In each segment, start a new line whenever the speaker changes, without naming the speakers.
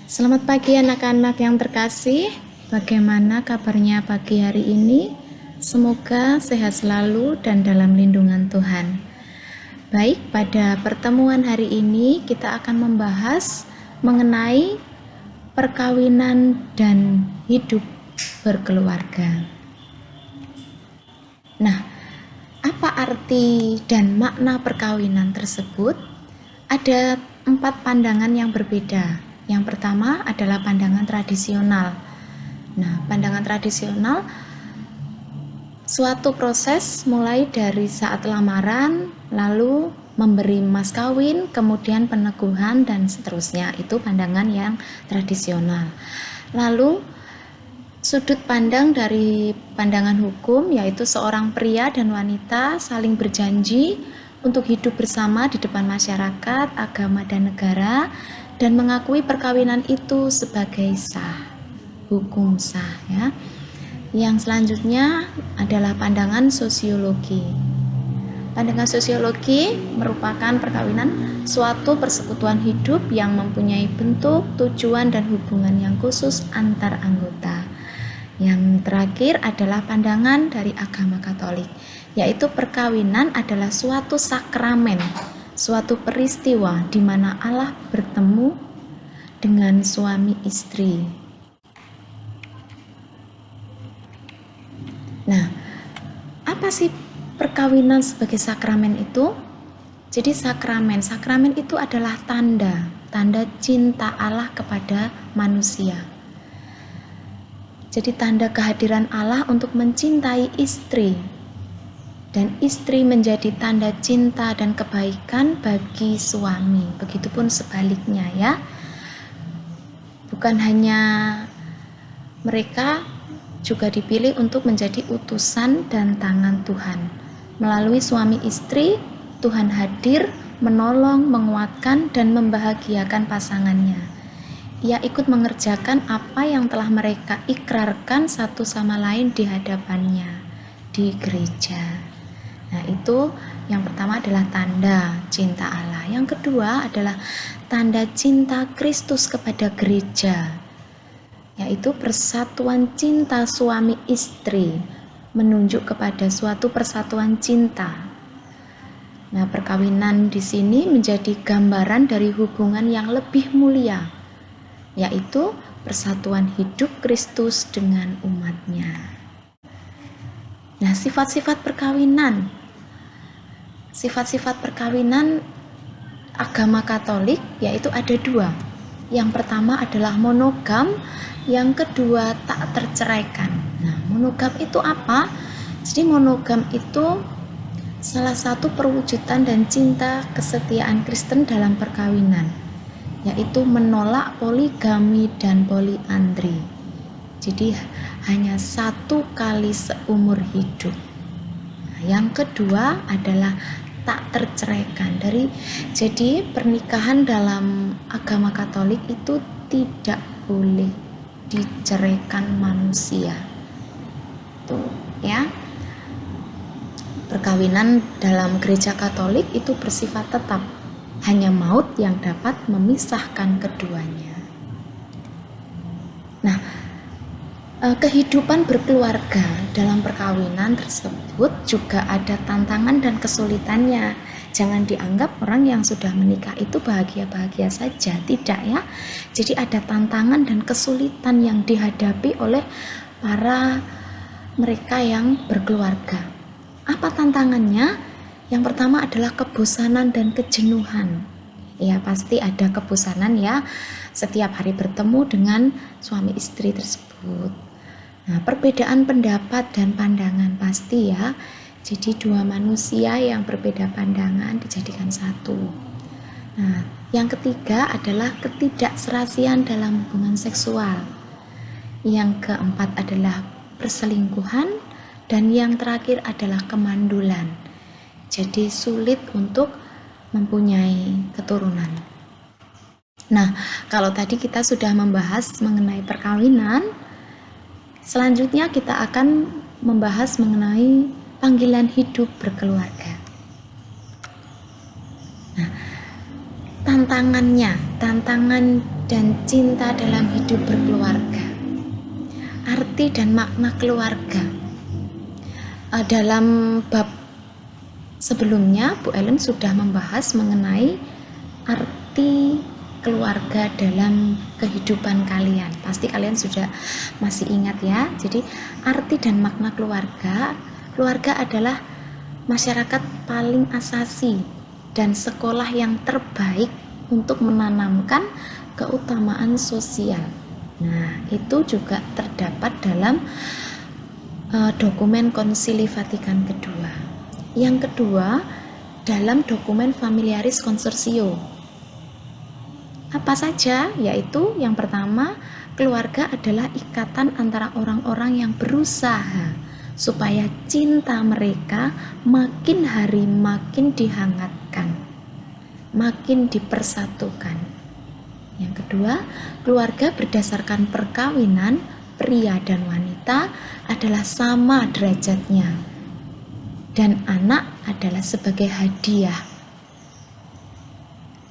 Selamat pagi anak-anak yang terkasih. Bagaimana kabarnya pagi hari ini? Semoga sehat selalu dan dalam lindungan Tuhan. Baik, pada pertemuan hari ini kita akan membahas mengenai perkawinan dan hidup berkeluarga. Nah, apa arti dan makna perkawinan tersebut? Ada 4 pandangan yang berbeda. Yang pertama adalah pandangan tradisional. Nah, pandangan tradisional suatu proses mulai dari saat lamaran, lalu memberi mas kawin, kemudian peneguhan dan seterusnya. Itu pandangan yang tradisional. Lalu sudut pandang dari pandangan hukum, yaitu seorang pria dan wanita saling berjanji untuk hidup bersama di depan masyarakat, agama dan negara, dan mengakui perkawinan itu sebagai sah, hukum sah ya. Yang selanjutnya adalah pandangan sosiologi. Pandangan sosiologi merupakan perkawinan suatu persekutuan hidup yang mempunyai bentuk, tujuan, dan hubungan yang khusus antar anggota. Yang terakhir adalah pandangan dari agama Katolik, yaitu perkawinan adalah suatu sakramen, suatu peristiwa di mana Allah bertemu dengan suami istri. Nah, apa sih perkawinan sebagai sakramen itu? Jadi sakramen itu adalah tanda cinta Allah kepada manusia. Jadi tanda kehadiran Allah untuk mencintai istri, dan istri menjadi tanda cinta dan kebaikan bagi suami. Begitupun sebaliknya ya. Bukan hanya mereka juga dipilih untuk menjadi utusan dan tangan Tuhan. Melalui suami istri, Tuhan hadir, menolong, menguatkan, dan membahagiakan pasangannya. Ia ikut mengerjakan apa yang telah mereka ikrarkan satu sama lain di hadapannya di gereja. Nah, itu yang pertama adalah tanda cinta Allah. Yang kedua adalah tanda cinta Kristus kepada gereja, yaitu persatuan cinta suami istri, menunjuk kepada suatu persatuan cinta. Nah, perkawinan di sini menjadi gambaran dari hubungan yang lebih mulia, yaitu persatuan hidup Kristus dengan umatnya. Nah, sifat-sifat perkawinan agama Katolik yaitu ada 2. Yang pertama adalah monogam, yang kedua tak terceraikan. Nah, monogam itu apa? Jadi monogam itu salah satu perwujudan dan cinta kesetiaan Kristen dalam perkawinan, yaitu menolak poligami dan poliandri. Jadi hanya 1 kali seumur hidup. Nah, yang kedua adalah tak terceraikan. Jadi pernikahan dalam agama Katolik itu tidak boleh diceraikan manusia. Tuh ya. Perkawinan dalam gereja Katolik itu bersifat tetap. Hanya maut yang dapat memisahkan keduanya. Nah, kehidupan berkeluarga dalam perkawinan tersebut juga ada tantangan dan kesulitannya. Jangan dianggap orang yang sudah menikah itu bahagia-bahagia saja, tidak ya. Jadi ada tantangan dan kesulitan yang dihadapi oleh para mereka yang berkeluarga. Apa tantangannya? Yang pertama adalah kebosanan dan kejenuhan. Ya, pasti ada kebosanan ya, setiap hari bertemu dengan suami istri tersebut. Nah, perbedaan pendapat dan pandangan pasti ya. Jadi 2 manusia yang berbeda pandangan dijadikan satu. Nah, yang ketiga adalah ketidakserasian dalam hubungan seksual. Yang keempat adalah perselingkuhan, dan yang terakhir adalah kemandulan. Jadi sulit untuk mempunyai keturunan. Nah, kalau tadi kita sudah membahas mengenai perkawinan, selanjutnya kita akan membahas mengenai panggilan hidup berkeluarga. Nah, tantangan dan cinta dalam hidup berkeluarga. Arti dan makna keluarga. Dalam bab sebelumnya, Bu Ellen sudah membahas mengenai arti keluarga dalam kehidupan kalian. Pasti kalian sudah masih ingat ya. Jadi arti dan makna keluarga adalah masyarakat paling asasi dan sekolah yang terbaik untuk menanamkan keutamaan sosial. Nah, itu juga terdapat dalam dokumen Konsili Vatikan kedua. Yang kedua, dalam dokumen Familiaris Consortio. Apa saja? Yaitu yang pertama, keluarga adalah ikatan antara orang-orang yang berusaha supaya cinta mereka makin hari makin dihangatkan, makin dipersatukan. Yang kedua, keluarga berdasarkan perkawinan, pria dan wanita adalah sama derajatnya, dan anak adalah sebagai hadiah.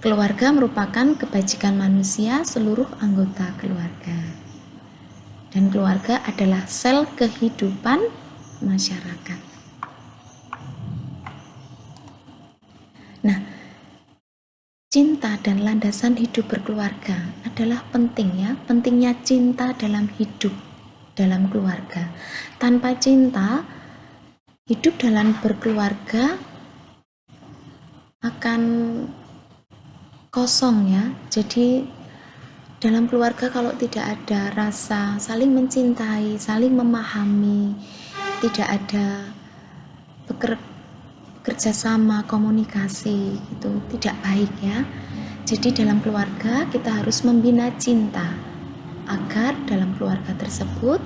Keluarga merupakan kebajikan manusia, seluruh anggota keluarga. Dan keluarga adalah sel kehidupan masyarakat. Nah, cinta dan landasan hidup berkeluarga adalah penting ya. Pentingnya cinta dalam hidup, dalam keluarga. Tanpa cinta, hidup dalam berkeluarga akan kosong ya. Jadi dalam keluarga kalau tidak ada rasa saling mencintai, saling memahami, tidak ada bekerja sama, komunikasi, itu tidak baik ya. Jadi dalam keluarga kita harus membina cinta agar dalam keluarga tersebut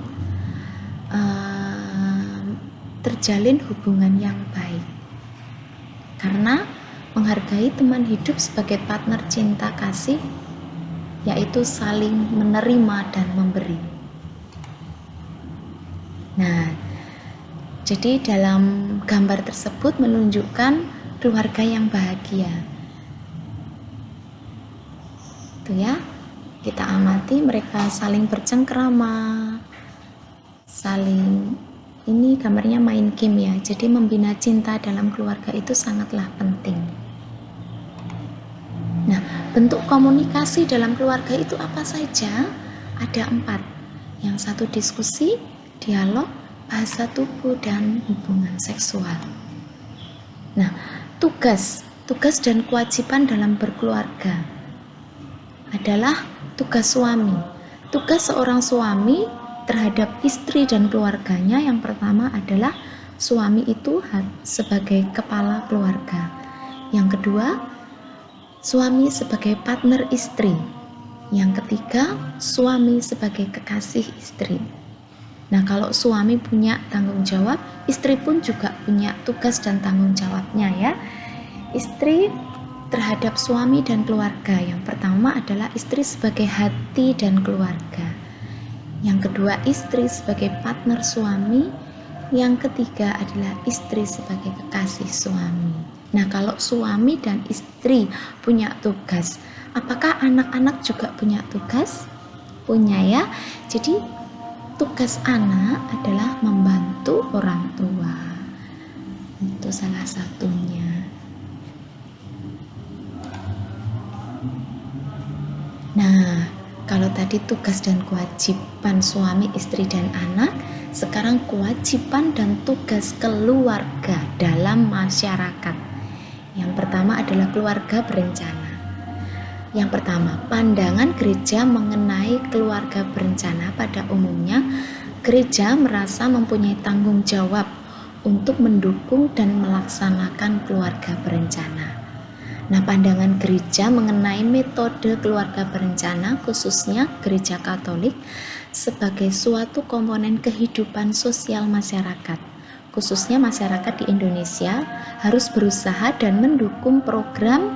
terjalin hubungan yang baik. Karena menghargai teman hidup sebagai partner cinta kasih, yaitu saling menerima dan memberi. Nah, jadi dalam gambar tersebut menunjukkan keluarga yang bahagia. Itu ya, kita amati mereka saling bercengkrama, ini gambarnya main game ya. Jadi membina cinta dalam keluarga itu sangatlah penting. Nah, bentuk komunikasi dalam keluarga itu apa saja? Ada 4. Yang satu diskusi, dialog, bahasa tubuh, dan hubungan seksual. Nah, tugas dan kewajiban dalam berkeluarga adalah tugas suami. Tugas seorang suami terhadap istri dan keluarganya yang pertama adalah suami itu sebagai kepala keluarga. Yang kedua, suami sebagai partner istri. Yang ketiga, suami sebagai kekasih istri. Nah, kalau suami punya tanggung jawab, istri pun juga punya tugas dan tanggung jawabnya ya. Istri terhadap suami dan keluarga. Yang pertama adalah istri sebagai hati dan keluarga. Yang kedua, istri sebagai partner suami. Yang ketiga adalah istri sebagai kekasih suami. Nah, kalau suami dan istri punya tugas, apakah anak-anak juga punya tugas? Punya ya. Jadi, tugas anak adalah membantu orang tua. Itu salah satunya. Nah, kalau tadi tugas dan kewajiban suami, istri, dan anak, sekarang kewajiban dan tugas keluarga dalam masyarakat. Yang pertama adalah keluarga berencana. Yang pertama, pandangan gereja mengenai keluarga berencana. Pada umumnya, gereja merasa mempunyai tanggung jawab untuk mendukung dan melaksanakan keluarga berencana. Nah, pandangan gereja mengenai metode keluarga berencana, khususnya gereja Katolik, sebagai suatu komponen kehidupan sosial masyarakat, khususnya masyarakat di Indonesia, harus berusaha dan mendukung program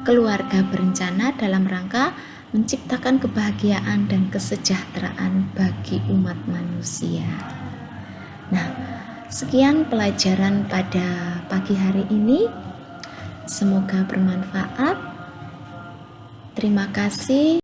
keluarga berencana dalam rangka menciptakan kebahagiaan dan kesejahteraan bagi umat manusia. Nah, sekian pelajaran pada pagi hari ini. Semoga bermanfaat. Terima kasih.